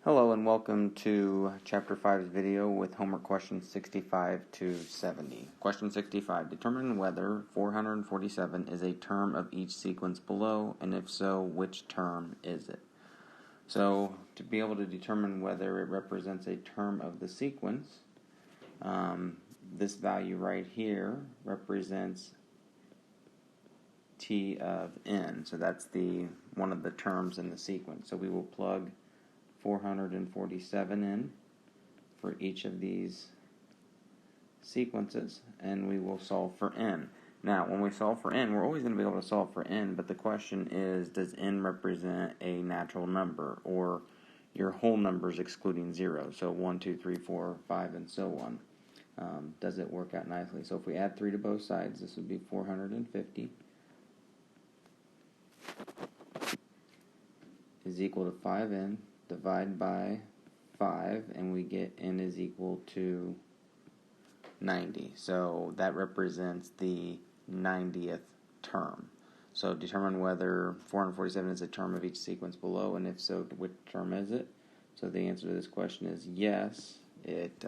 Hello and welcome to Chapter 5's video with homework questions 65 to 70. Question 65. Determine whether 447 is a term of each sequence below, and if so, which term is it? So, to be able to determine whether it represents a term of the sequence, this value right here represents t of n. So that's one of the terms in the sequence. So we will plug 447 in for each of these sequences, and we will solve for n. Now, when we solve for n, we're always going to be able to solve for n, but the question is, does n represent a natural number, or your whole numbers excluding 0? So 1, 2, 3, 4, 5, and so on. Does it work out nicely? So if we add 3 to both sides, this would be 450 is equal to 5n. Divide by 5, and we get n is equal to 90. So that represents the 90th term. So determine whether 447 is a term of each sequence below, and if so, which term is it? So the answer to this question is yes, it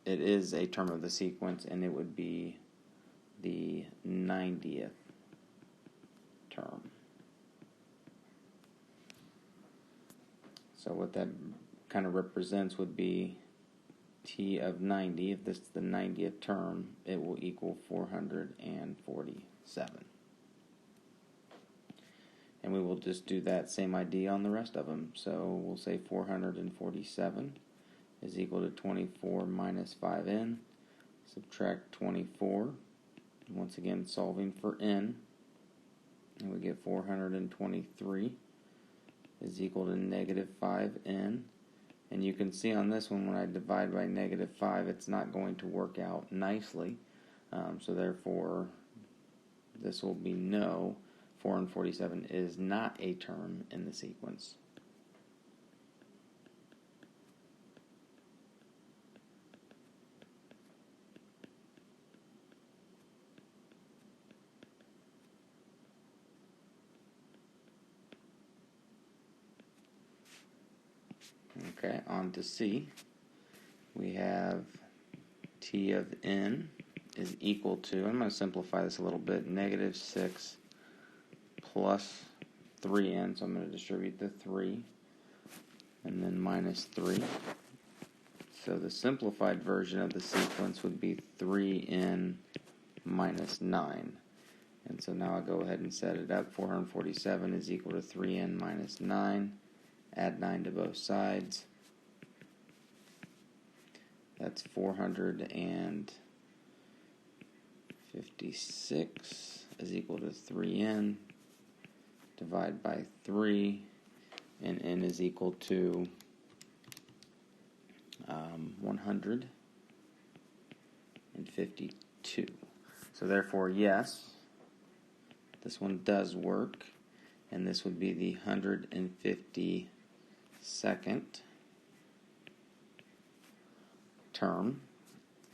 is a term of the sequence, and it would be the 90th term. So what that kind of represents would be t of 90. If this is the 90th term, it will equal 447. And we will just do that same idea on the rest of them. So we'll say 447 is equal to 24 minus 5n. Subtract 24. Once again, solving for n. And we get 423. Is equal to negative 5n. And you can see on this one, when I divide by negative 5, it's not going to work out nicely. So therefore, this will be no. 447 is not a term in the sequence. Okay, on to C. We have t of n is equal to, I'm going to simplify this a little bit, negative 6 plus 3n, so I'm going to distribute the 3, and then minus 3. So the simplified version of the sequence would be 3n minus 9. And so now I'll go ahead and set it up. 447 is equal to 3n minus 9. Add 9 to both sides. That's 456 is equal to 3n. Divide by 3, and n is equal to 152. So therefore, yes, this one does work, and this would be the 152nd term.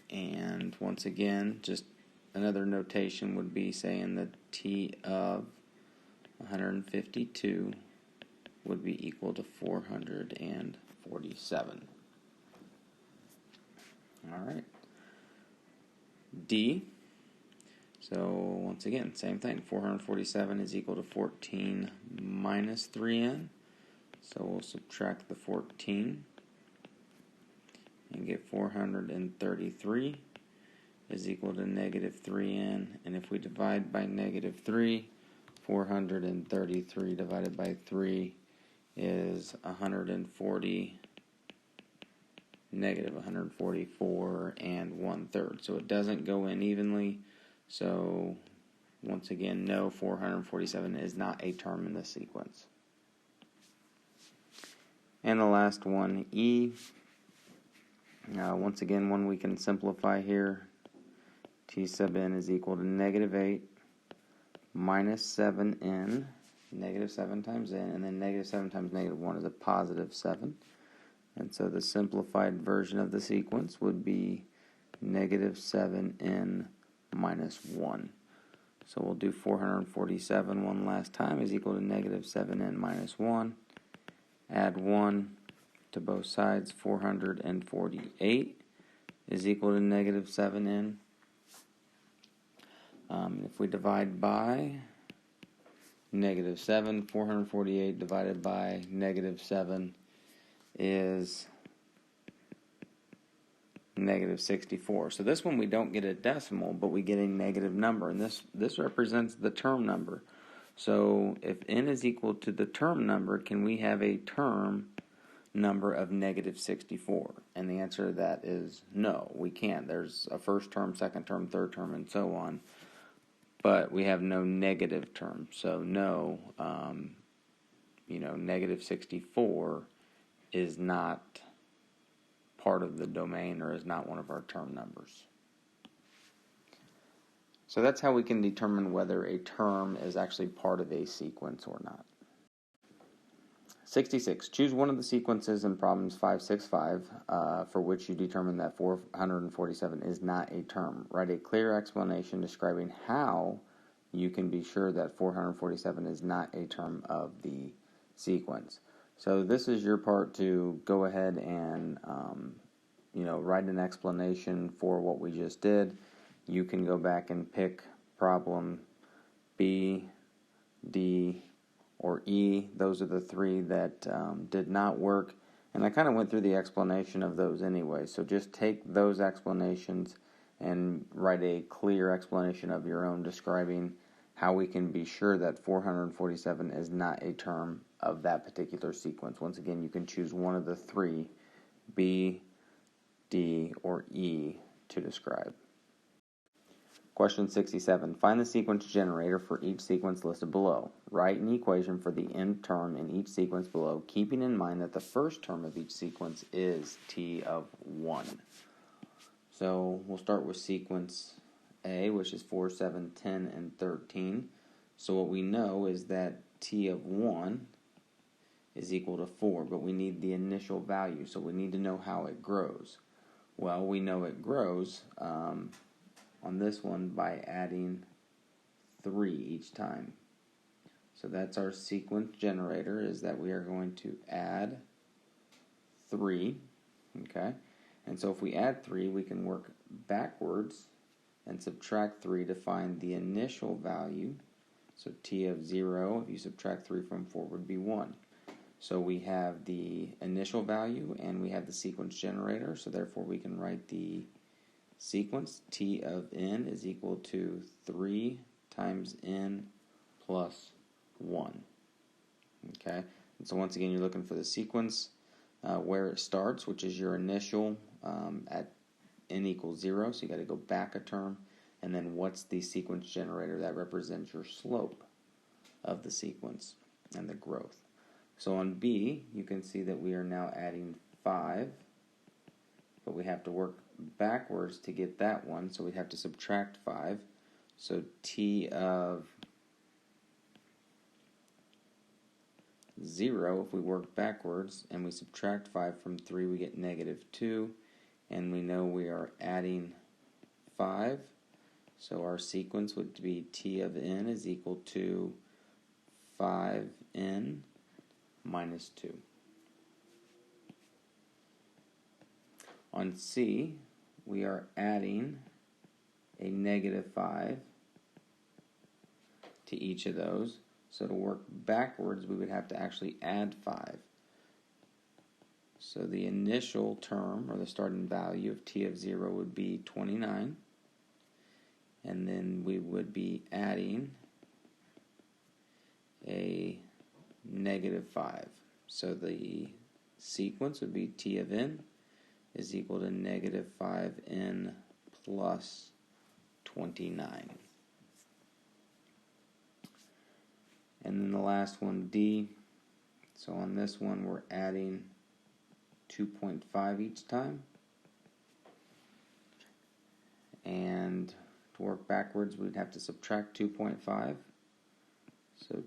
And once again, just another notation would be saying that t of 152 would be equal to 447. All right. D. So once again, same thing. 447 is equal to 14 minus 3n. So we'll subtract the 14 and get 433 is equal to negative 3n. And if we divide by negative 3, 433 divided by 3 is 140, negative 144 and 1/3. So it doesn't go in evenly. So once again, no, 447 is not a term in this sequence. And the last one, E. Once again, one we can simplify here. T sub n is equal to negative 8 minus 7n, negative 7 times n, and then negative 7 times negative 1 is a positive 7. And so the simplified version of the sequence would be negative 7n minus 1. So we'll do 447 one last time is equal to negative 7n minus 1. Add 1 to both sides. 448 is equal to negative 7n. If we divide by negative 7, 448 divided by negative 7 is negative 64. So this one we don't get a decimal, but we get a negative number, and this represents the term number. So if n is equal to the term number, can we have a term number of negative 64? And the answer to that is no, we can't. There's a first term, second term, third term, and so on, but we have no negative term. So no, negative 64 is not part of the domain or is not one of our term numbers. So that's how we can determine whether a term is actually part of a sequence or not. 66. Choose one of the sequences in problems 565 for which you determine that 447 is not a term. Write a clear explanation describing how you can be sure that 447 is not a term of the sequence. So this is your part to go ahead and write an explanation for what we just did. You can go back and pick problem B, D, or E. Those are the three that did not work. And I kind of went through the explanation of those anyway. So just take those explanations and write a clear explanation of your own describing how we can be sure that 447 is not a term of that particular sequence. Once again, you can choose one of the three, B, D, or E, to describe. Question 67. Find the sequence generator for each sequence listed below. Write an equation for the nth term in each sequence below, keeping in mind that the first term of each sequence is t of 1. So we'll start with sequence A, which is 4, 7, 10, and 13. So what we know is that t of 1 is equal to 4, but we need the initial value, so we need to know how it grows. Well, we know it grows on this one by adding 3 each time. So that's our sequence generator, is that we are going to add 3, okay? And so if we add 3, we can work backwards and subtract 3 to find the initial value. So t of 0, if you subtract 3 from 4, would be 1. So we have the initial value and we have the sequence generator, so therefore we can write the sequence t of n is equal to 3 times n plus 1. Okay, and so once again you're looking for the sequence where it starts, which is your initial at n equals 0, so you got to go back a term, and then what's the sequence generator that represents your slope of the sequence and the growth. So on B, you can see that we are now adding 5, but we have to work backwards to get that one, so we'd have to subtract 5. So t of 0, if we work backwards and we subtract 5 from 3, we get negative 2, and we know we are adding 5, so our sequence would be t of n is equal to 5n minus 2. On C, we are adding a negative 5 to each of those. So to work backwards, we would have to actually add 5. So the initial term, or the starting value of t of 0 would be 29. And then we would be adding a negative 5. So the sequence would be t of n is equal to negative 5n plus 29. And then the last one, D. So on this one, we're adding 2.5 each time. And to work backwards, we'd have to subtract 2.5. So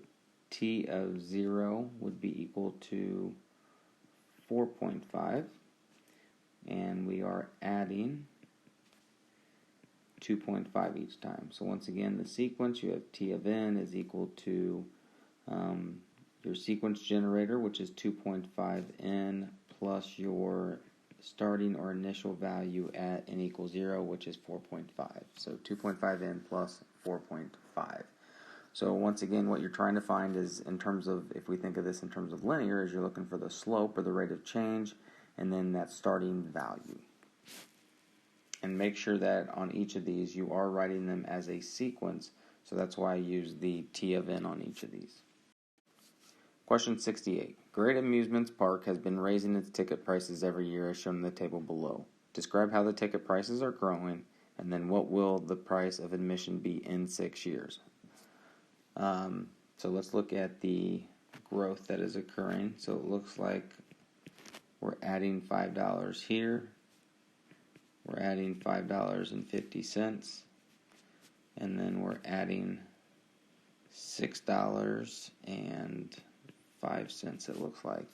t of 0 would be equal to 4.5. And we are adding 2.5 each time. So once again, the sequence, you have T of n is equal to your sequence generator, which is 2.5n, plus your starting or initial value at n equals 0, which is 4.5. So 2.5n plus 4.5. So once again, what you're trying to find is, in terms of, if we think of this in terms of linear, is you're looking for the slope or the rate of change, and then that starting value. And make sure that on each of these you are writing them as a sequence, so that's why I use the T of n on each of these. Question 68. Great Amusements Park has been raising its ticket prices every year as shown in the table below. Describe how the ticket prices are growing, and then what will the price of admission be in 6 years. So let's look at the growth that is occurring. So it looks like we're adding $5 here. We're adding $5.50, and then we're adding $6.05, it looks like.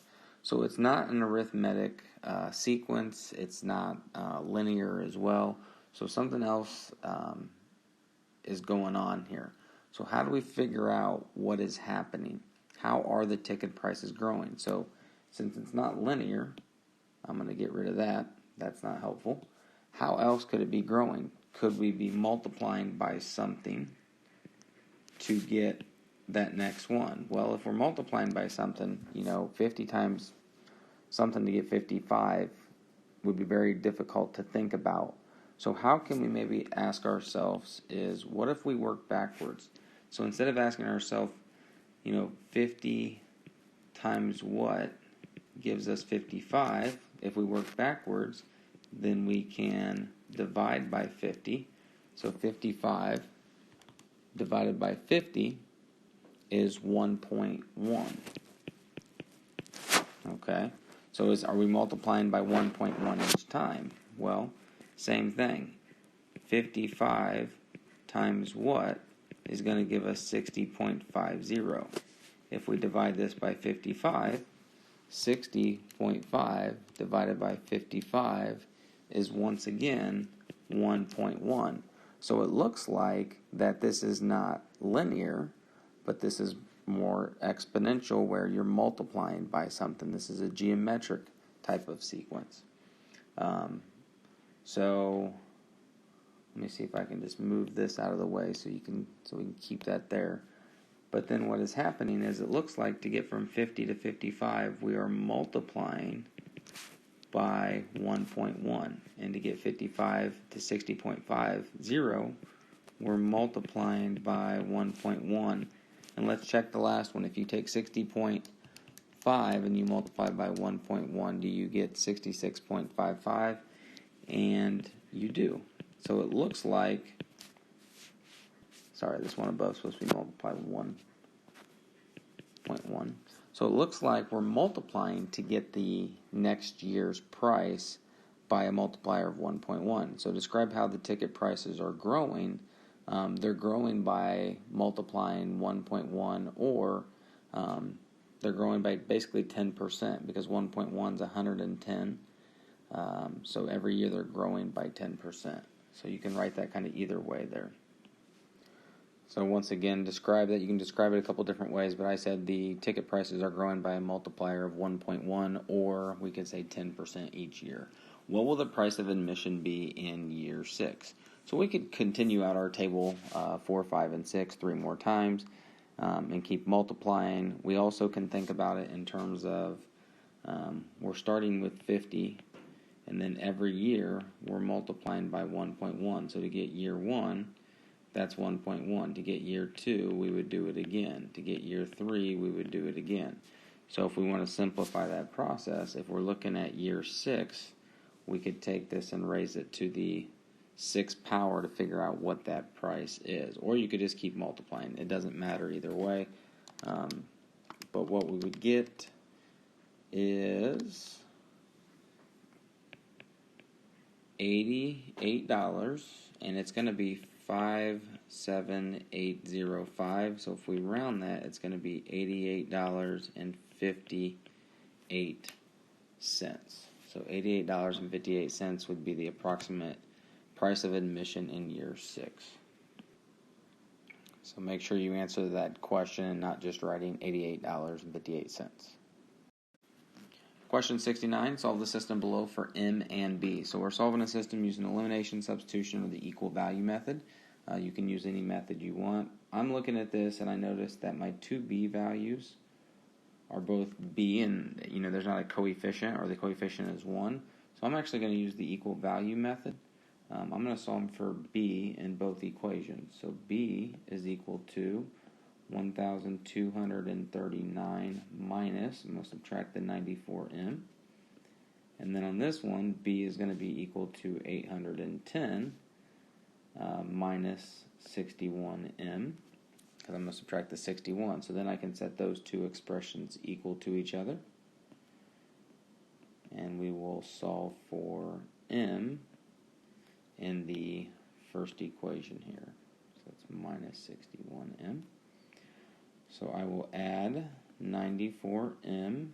So it's not an arithmetic sequence. It's not linear as well. So something else is going on here. So how do we figure out what is happening? How are the ticket prices growing? So since it's not linear, I'm going to get rid of that. That's not helpful. How else could it be growing? Could we be multiplying by something to get that next one? Well, if we're multiplying by something, 50 times something to get 55 would be very difficult to think about. So how can we maybe ask ourselves is, what if we work backwards? So instead of asking ourselves, 50 times what gives us 55, if we work backwards, then we can divide by 50. So 55 divided by 50 is 1.1. Okay? So are we multiplying by 1.1 each time? Well, same thing. 55 times what is going to give us 60.50. If we divide this by 55, 60.5 divided by 55 is once again 1.1. So it looks like that this is not linear, but this is more exponential, where you're multiplying by something. This is a geometric type of sequence. So let me see if I can just move this out of the way so we can keep that there. But then what is happening is, it looks like to get from 50 to 55, we are multiplying by 1.1. And to get 55 to 60.50, we're multiplying by 1.1. And let's check the last one. If you take 60.5 and you multiply by 1.1, do you get 66.55? And you do. So it looks like, sorry, this one above is supposed to be multiplied 1.1. So it looks like we're multiplying to get the next year's price by a multiplier of 1.1. So describe how the ticket prices are growing. They're growing by multiplying 1.1, or they're growing by basically 10%, because 1.1 is 110. So every year they're growing by 10%. So you can write that kind of either way there. So once again, describe that. You can describe it a couple different ways, but I said the ticket prices are growing by a multiplier of 1.1, or we could say 10% each year. What will the price of admission be in year 6? So we could continue out our table 4, 5, and 6 3 more times and keep multiplying. We also can think about it in terms of we're starting with 50, and then every year we're multiplying by 1.1. So to get year 1, that's 1.1. To get year 2, we would do it again. To get year 3, we would do it again. So if we want to simplify that process, if we're looking at year 6, we could take this and raise it to the 6th power to figure out what that price is. Or you could just keep multiplying. It doesn't matter either way. But what we would get is $88, and it's going to be 57805. So if we round that, it's going to be $88.58. So $88.58 would be the approximate price of admission in year 6. So make sure you answer that question and not just writing $88.58. Question 69, solve the system below for M and B. So we're solving a system using elimination, substitution, or the equal value method. You can use any method you want. I'm looking at this and I noticed that my two B values are both B, and there's not a coefficient, or the coefficient is 1. So I'm actually going to use the equal value method. I'm going to solve for B in both equations. So B is equal to 1,239 minus, I'm going to subtract the 94m. And then on this one, B is going to be equal to 810 minus 61m, because I'm going to subtract the 61. So then I can set those two expressions equal to each other. And we will solve for m in the first equation here. So that's minus 61m. So I will add 94m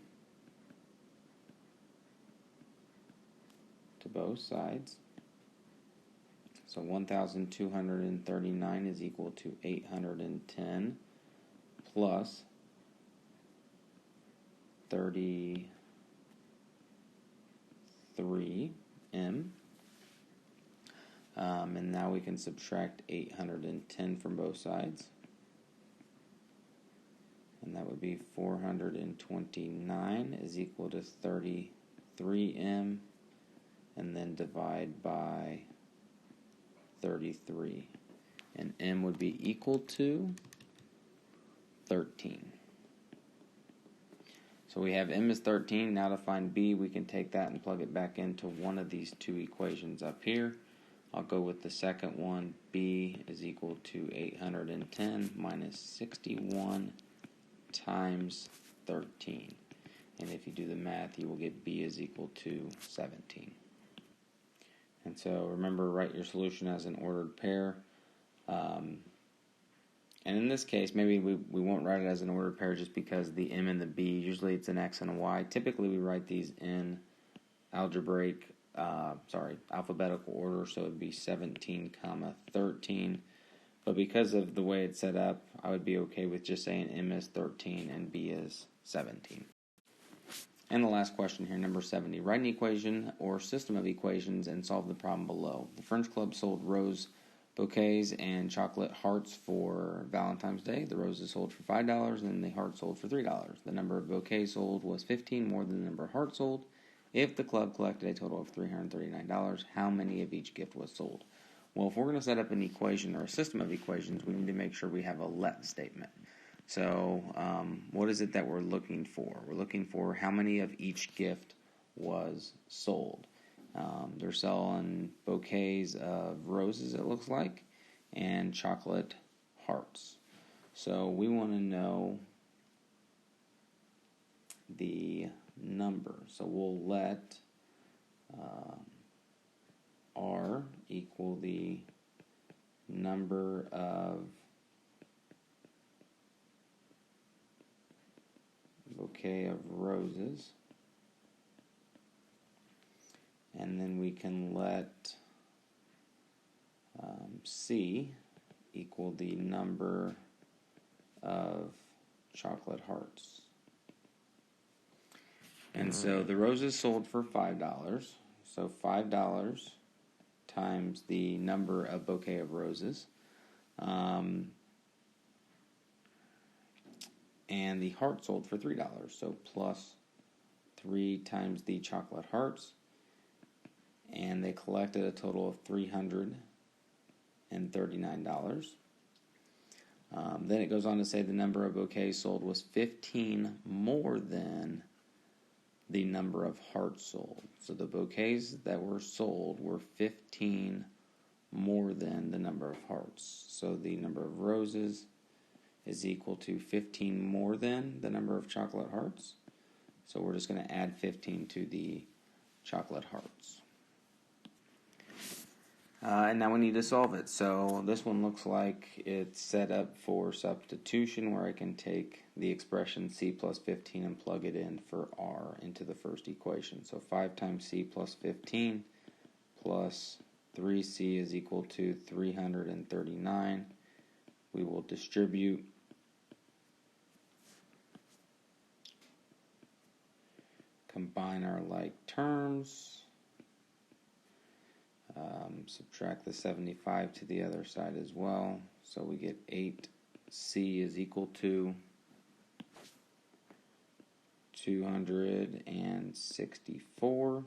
to both sides. So 1,239 is equal to 810 plus 33m. And now we can subtract 810 from both sides. And that would be 429 is equal to 33m, and then divide by 33. And m would be equal to 13. So we have m is 13. Now to find b, we can take that and plug it back into one of these two equations up here. I'll go with the second one. B is equal to 810 minus 61 times 13. And if you do the math, you will get b is equal to 17. And so remember, write your solution as an ordered pair. And in this case, maybe we won't write it as an ordered pair just because the m and the b, usually it's an x and a y. Typically we write these in alphabetical order, so it would be 17, 13. But because of the way it's set up, I would be okay with just saying m is 13 and b is 17. And the last question here, number 70. Write an equation or system of equations and solve the problem below. The French Club sold rose bouquets and chocolate hearts for Valentine's Day. The roses sold for $5 and the hearts sold for $3. The number of bouquets sold was 15 more than the number of hearts sold. If the club collected a total of $339, how many of each gift was sold? Well, if we're going to set up an equation or a system of equations, we need to make sure we have a let statement. So what is it that we're looking for? We're looking for how many of each gift was sold. They're selling bouquets of roses, it looks like, and chocolate hearts. So we want to know the number. So we'll let R equal the number of bouquet of roses, and then we can let C equal the number of chocolate hearts. And so the roses sold for $5, so $5 times the number of bouquet of roses, and the heart sold for $3, so plus 3 times the chocolate hearts, and they collected a total of $339. Then it goes on to say the number of bouquets sold was 15 more than the number of hearts sold. So the bouquets that were sold were 15 more than the number of hearts. So the number of roses is equal to 15 more than the number of chocolate hearts. So we're just going to add 15 to the chocolate hearts. And now we need to solve it. So this one looks like it's set up for substitution, where I can take the expression c plus 15 and plug it in for r into the first equation. So 5 times c plus 15 plus 3C is equal to 339. We will distribute. Combine our like terms. Subtract the 75 to the other side as well. So we get 8C is equal to 264.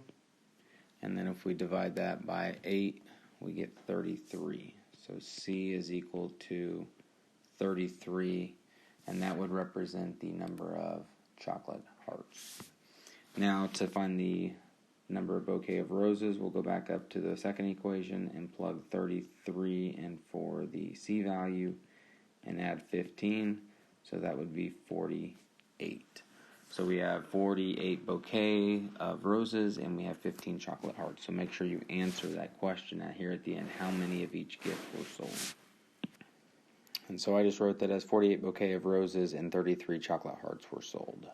And then if we divide that by 8, we get 33. So C is equal to 33, and that would represent the number of chocolate hearts. Now, to find the number of bouquet of roses, we'll go back up to the second equation and plug 33 in for the C value and add 15, so that would be 48. So we have 48 bouquet of roses and we have 15 chocolate hearts. So make sure you answer that question here at the end, how many of each gift were sold. And so I just wrote that as 48 bouquet of roses and 33 chocolate hearts were sold.